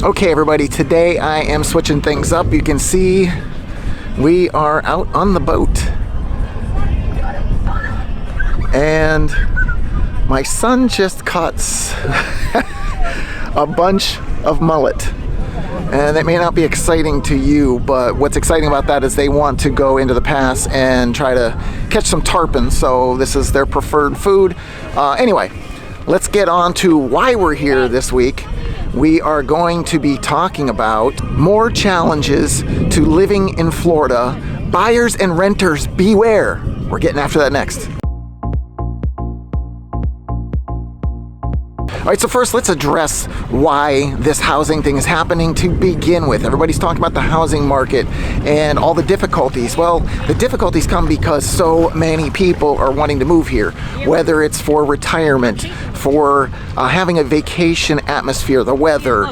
Okay everybody, today I am switching things up. You can see we are out on the boat. And my son just caught a bunch of mullet. And that may not be exciting to you, but what's exciting about that is they want to go into the pass and try to catch some tarpon, so this is their preferred food. Anyway, let's get on to why we're here this week. We are going to be talking about more challenges to living in Florida. Buyers and renters, beware. We're getting after that next. All right, so first let's address why this housing thing is happening to begin with. Everybody's talking about the housing market and all the difficulties. Well, the difficulties come because so many people are wanting to move here, whether it's for retirement, for having a vacation atmosphere, the weather.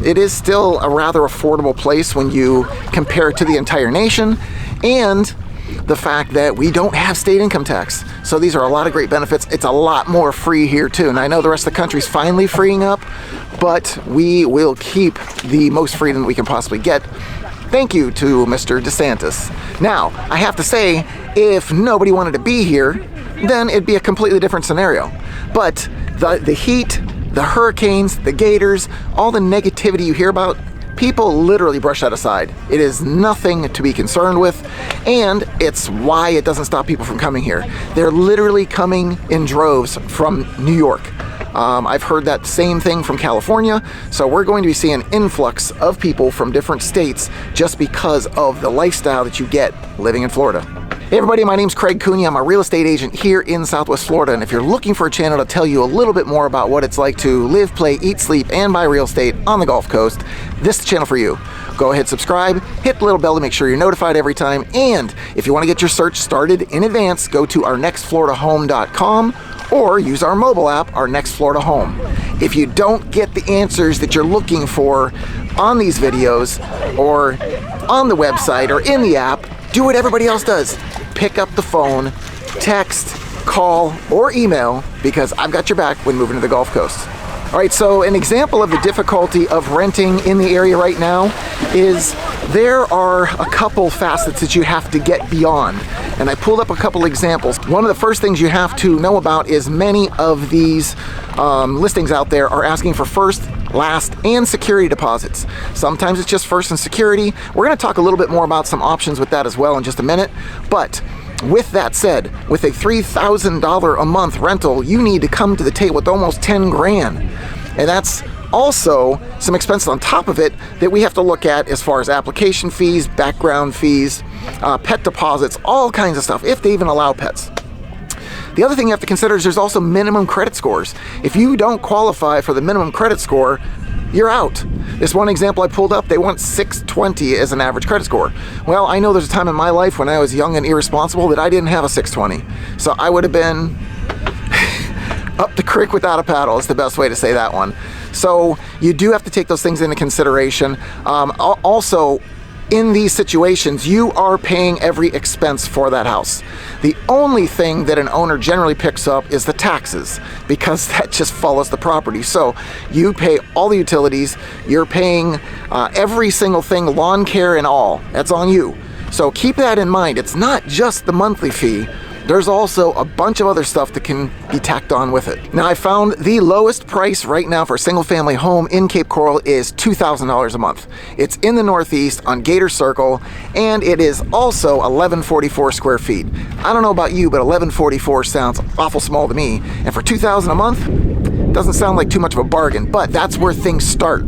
It is still a rather affordable place when you compare it to the entire nation, and the fact that we don't have state income tax. So these are a lot of great benefits. It's a lot more free here too. And I know the rest of the country's finally freeing up, but we will keep the most freedom that we can possibly get. Thank you to Mr. DeSantis. Now, I have to say, if nobody wanted to be here, then it'd be a completely different scenario. But the heat, the hurricanes, the gators, all the negativity you hear about, people literally brush that aside. It is nothing to be concerned with, and it's why it doesn't stop people from coming here. They're literally coming in droves from New York. I've heard that same thing from California, so we're going to be seeing an influx of people from different states just because of the lifestyle that you get living in Florida. Hey everybody, my name's Craig Cunha. I'm a real estate agent here in Southwest Florida, and if you're looking for a channel to tell you a little bit more about what it's like to live, play, eat, sleep, and buy real estate on the Gulf Coast, this is the channel for you. Go ahead, subscribe, hit the little bell to make sure you're notified every time, and if you want to get your search started in advance, go to ournextfloridahome.com or use our mobile app, Our Next Florida Home. If you don't get the answers that you're looking for on these videos or on the website or in the app, do what everybody else does. Pick up the phone, text, call, or email, because I've got your back when moving to the Gulf Coast. All right, so an example of the difficulty of renting in the area right now is there are a couple facets that you have to get beyond. And I pulled up a couple examples. One of the first things you have to know about is many of these listings out there are asking for first, last, and security deposits. Sometimes it's just first and security. We're going to talk a little bit more about some options with that as well in just a minute. But with that said, with a $3,000 a month rental, you need to come to the table with almost 10 grand. And that's also some expenses on top of it that we have to look at as far as application fees, background fees, pet deposits, all kinds of stuff, if they even allow pets. The other thing you have to consider is there's also minimum credit scores. If you don't qualify for the minimum credit score, you're out. This one example I pulled up, they want 620 as an average credit score. Well, I know there's a time in my life when I was young and irresponsible that I didn't have a 620. So I would have been up the creek without a paddle is the best way to say that one. So you do have to take those things into consideration. Also, in these situations, you are paying every expense for that house. The only thing that an owner generally picks up is the taxes, because that just follows the property. So you pay all the utilities, you're paying every single thing, lawn care and all. That's on you. So keep that in mind. It's not just the monthly fee. There's also a bunch of other stuff that can be tacked on with it. Now, I found the lowest price right now for a single family home in Cape Coral is $2,000 a month. It's in the Northeast on Gator Circle, and it is also 1144 square feet. I don't know about you, but 1144 sounds awful small to me. And for $2,000 a month, doesn't sound like too much of a bargain, but that's where things start.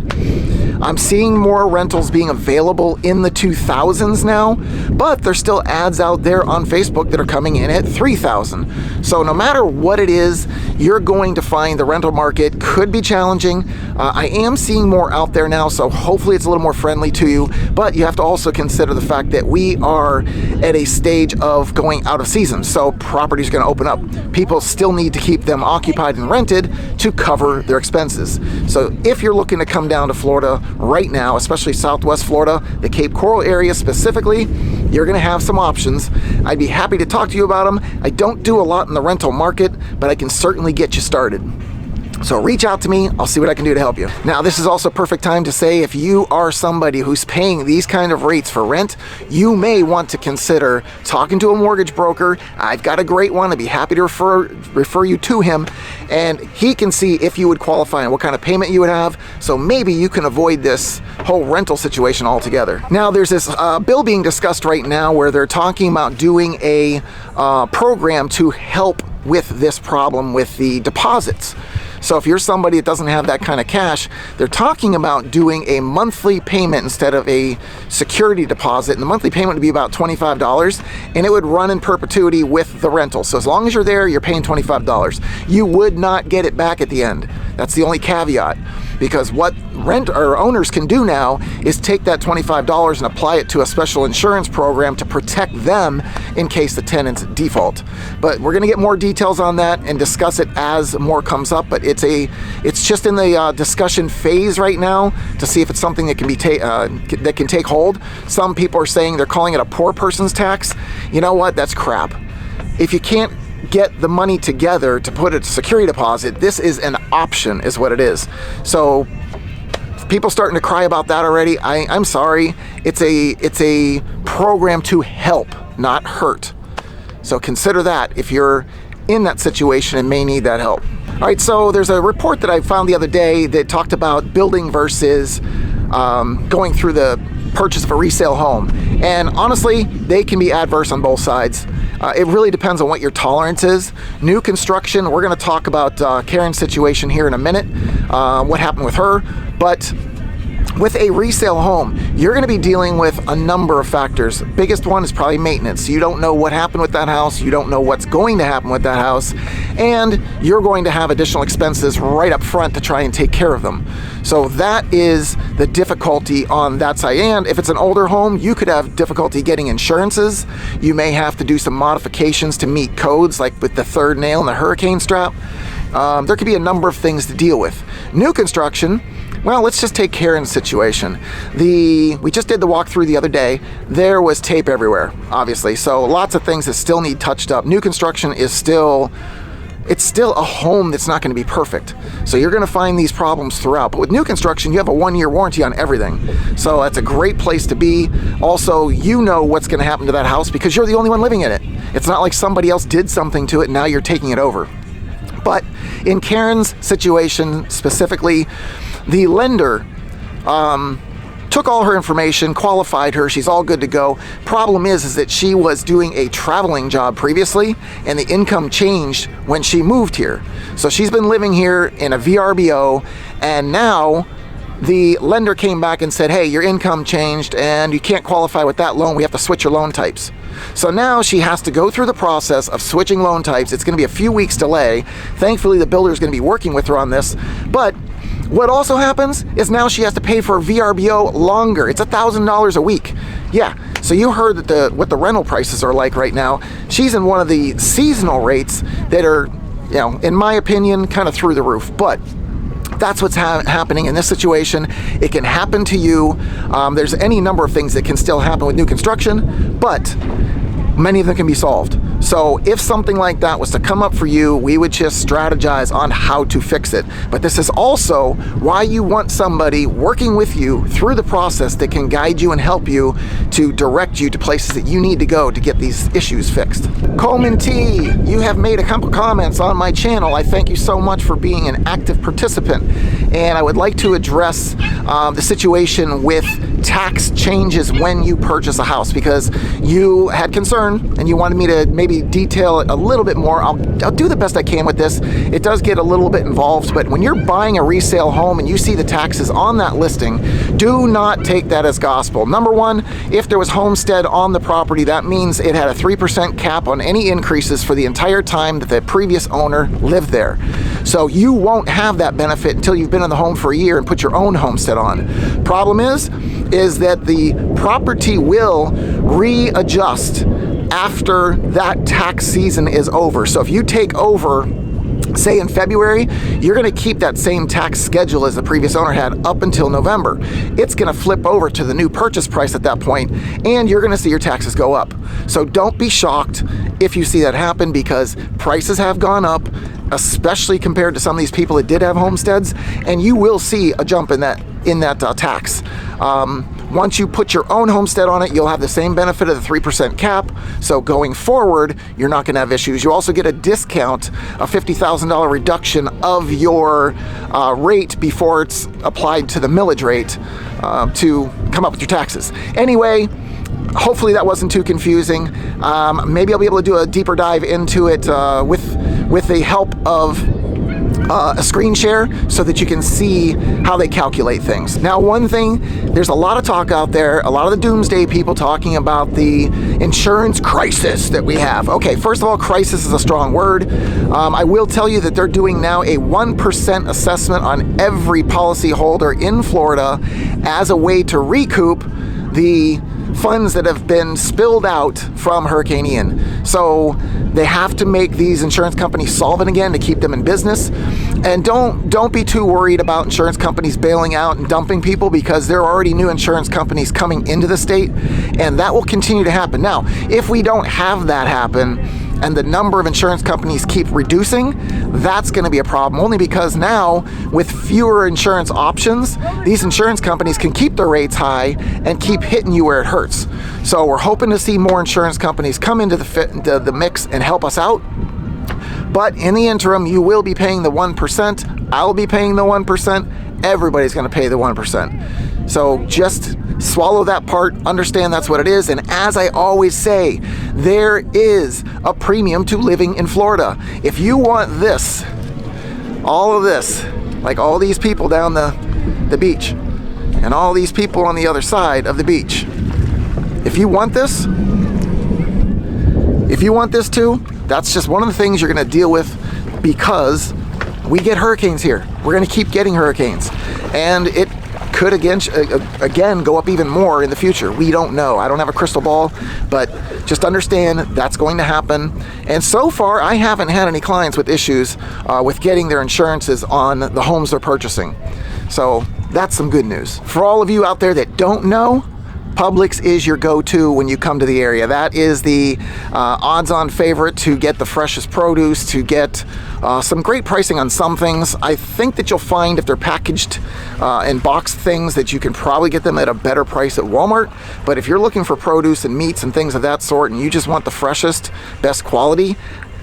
I'm seeing more rentals being available in the 2000s now, but there's still ads out there on Facebook that are coming in at 3,000. So no matter what it is, you're going to find the rental market could be challenging. I am seeing more out there now, so hopefully it's a little more friendly to you, but you have to also consider the fact that we are at a stage of going out of season, so properties are going to open up. People still need to keep them occupied and rented to cover their expenses. So if you're looking to come down to Florida right now, especially Southwest Florida, the Cape Coral area specifically, you're going to have some options. I'd be happy to talk to you about them. I don't do a lot in the rental market, but I can certainly get you started. So reach out to me, I'll see what I can do to help you. Now, this is also a perfect time to say if you are somebody who's paying these kind of rates for rent, you may want to consider talking to a mortgage broker. I've got a great one, I'd be happy to refer you to him, and he can see if you would qualify and what kind of payment you would have, so maybe you can avoid this whole rental situation altogether. Now, there's this bill being discussed right now where they're talking about doing a program to help with this problem with the deposits. So if you're somebody that doesn't have that kind of cash, they're talking about doing a monthly payment instead of a security deposit. And the monthly payment would be about $25, and it would run in perpetuity with the rental. So as long as you're there, you're paying $25. You would not get it back at the end. That's the only caveat. Because what owners can do now is take that $25 and apply it to a special insurance program to protect them in case the tenants default. But we're going to get more details on that and discuss it as more comes up. But it's just in the discussion phase right now to see if it's something that can be that can take hold. Some people are saying they're calling it a poor person's tax. You know what? That's crap. If you can't get the money together to put a security deposit, this is an option is what it is. So people starting to cry about that already. I'm sorry. It's a program to help, not hurt. So consider that if you're in that situation and may need that help. All right, so there's a report that I found the other day that talked about building versus going through the purchase of a resale home. And honestly, they can be adverse on both sides. It really depends on what your tolerance is. New construction, we're going to talk about Karen's situation here in a minute, what happened with her. But with a resale home, you're going to be dealing with a number of factors. Biggest one is probably maintenance. You don't know what happened with that house. You don't know what's going to happen with that house. And you're going to have additional expenses right up front to try and take care of them. So that is the difficulty on that side. And if it's an older home, you could have difficulty getting insurances. You may have to do some modifications to meet codes, like with the third nail and the hurricane strap. There could be a number of things to deal with. New construction, well, let's just take Karen's situation. We just did the walkthrough the other day. There was tape everywhere, obviously. So lots of things that still need touched up. New construction is still a home that's not going to be perfect. So you're going to find these problems throughout. But with new construction, you have a 1-year warranty on everything. So that's a great place to be. Also, you know what's going to happen to that house because you're the only one living in it. It's not like somebody else did something to it and now you're taking it over. But in Karen's situation specifically, the lender took all her information, qualified her, she's all good to go. Problem is that she was doing a traveling job previously and the income changed when she moved here. So she's been living here in a VRBO, and now the lender came back and said, hey, your income changed and you can't qualify with that loan. We have to switch your loan types. So now she has to go through the process of switching loan types. It's going to be a few weeks delay. Thankfully, the builder is going to be working with her on this. But what also happens is now she has to pay for a VRBO longer. It's $1,000 a week. Yeah, so you heard that what the rental prices are like right now. She's in one of the seasonal rates that are, in my opinion, kind of through the roof. But that's what's happening in this situation. It can happen to you. There's any number of things that can still happen with new construction, but many of them can be solved. So if something like that was to come up for you, we would just strategize on how to fix it. But this is also why you want somebody working with you through the process that can guide you and help you to direct you to places that you need to go to get these issues fixed. Coleman T, you have made a couple comments on my channel. I thank you so much for being an active participant. And I would like to address the situation with tax changes when you purchase a house, because you had concern and you wanted me to maybe detail it a little bit more. I'll do the best I can with this. It does get a little bit involved, but when you're buying a resale home and you see the taxes on that listing, do not take that as gospel. Number one, if there was homestead on the property, that means it had a 3% cap on any increases for the entire time that the previous owner lived there. So you won't have that benefit until you've been in the home for a year and put your own homestead on. Problem is that the property will readjust after that tax season is over. So if you take over, say in February, you're going to keep that same tax schedule as the previous owner had up until November. It's going to flip over to the new purchase price at that point, and you're going to see your taxes go up. So don't be shocked if you see that happen, because prices have gone up. especially compared to some of these people that did have homesteads, and you will see a jump in that tax. Once you put your own homestead on it, you'll have the same benefit of the 3% cap. So going forward, you're not going to have issues. You also get a discount, a $50,000 reduction of your rate before it's applied to the millage rate to come up with your taxes. Anyway, hopefully that wasn't too confusing. Maybe I'll be able to do a deeper dive into it with the help of a screen share so that you can see how they calculate things. Now, one thing, there's a lot of talk out there, a lot of the doomsday people talking about the insurance crisis that we have. Okay, first of all, crisis is a strong word. I will tell you that they're doing now a 1% assessment on every policyholder in Florida as a way to recoup the funds that have been spilled out from Hurricane Ian. So they have to make these insurance companies solvent again to keep them in business. And don't be too worried about insurance companies bailing out and dumping people, because there are already new insurance companies coming into the state, and that will continue to happen. Now, if we don't have that happen and the number of insurance companies keep reducing, that's going to be a problem, only because now with fewer insurance options, these insurance companies can keep their rates high and keep hitting you where it hurts. So we're hoping to see more insurance companies come into the mix and help us out. But in the interim, you will be paying the 1%. I'll be paying the 1%. Everybody's going to pay the 1%. So just swallow that part, understand that's what it is. And as I always say, there is a premium to living in Florida. If you want this, all of this, like all these people down the beach and all these people on the other side of the beach, if you want this too, that's just one of the things you're going to deal with, because we get hurricanes here. We're going to keep getting hurricanes, and it could again go up even more in the future. We don't know. I don't have a crystal ball, but just understand that's going to happen. And so far, I haven't had any clients with issues with getting their insurances on the homes they're purchasing. So that's some good news. For all of you out there that don't know, Publix is your go-to when you come to the area. That is the odds-on favorite to get the freshest produce, to get some great pricing on some things. I think that you'll find if they're packaged and boxed things that you can probably get them at a better price at Walmart. But if you're looking for produce and meats and things of that sort, and you just want the freshest, best quality,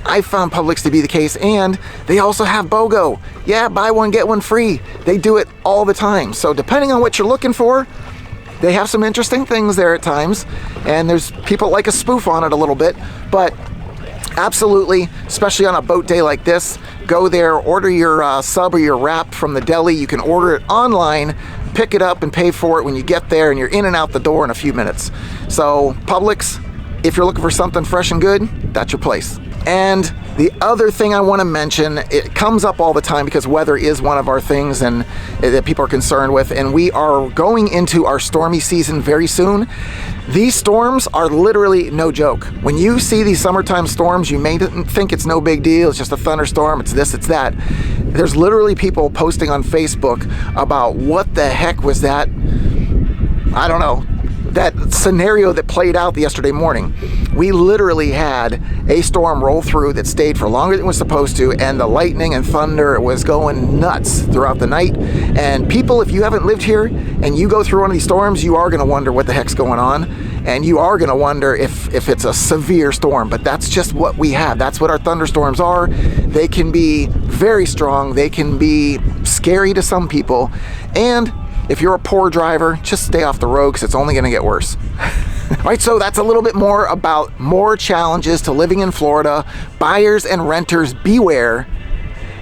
I found Publix to be the case. And they also have BOGO. Yeah, buy one, get one free. They do it all the time. So depending on what you're looking for, they have some interesting things there at times, and there's people like a spoof on it a little bit, but absolutely, especially on a boat day like this, go there, order your sub or your wrap from the deli. You can order it online, pick it up and pay for it when you get there, and you're in and out the door in a few minutes. So Publix, if you're looking for something fresh and good, that's your place. And the other thing I want to mention, it comes up all the time because weather is one of our things and that people are concerned with, and we are going into our stormy season very soon. These storms are literally no joke. When you see these summertime storms, you may think it's no big deal, it's just a thunderstorm, it's this, it's that. There's literally people posting on Facebook about what the heck was that, I don't know, that scenario that played out yesterday morning. We literally had a storm roll through that stayed for longer than it was supposed to, and the lightning and thunder was going nuts throughout the night. And people, if you haven't lived here and you go through one of these storms, you are going to wonder what the heck's going on, and you are going to wonder if it's a severe storm. But that's just what we have. That's what our thunderstorms are. They can be very strong. They can be scary to some people, and if you're a poor driver, just stay off the road because it's only going to get worse. All right, so that's a little bit more about more challenges to living in Florida. Buyers and renters, beware.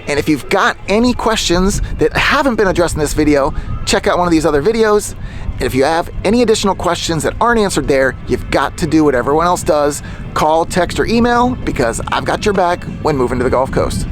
And if you've got any questions that haven't been addressed in this video, check out one of these other videos. And if you have any additional questions that aren't answered there, you've got to do what everyone else does. Call, text, or email, because I've got your back when moving to the Gulf Coast.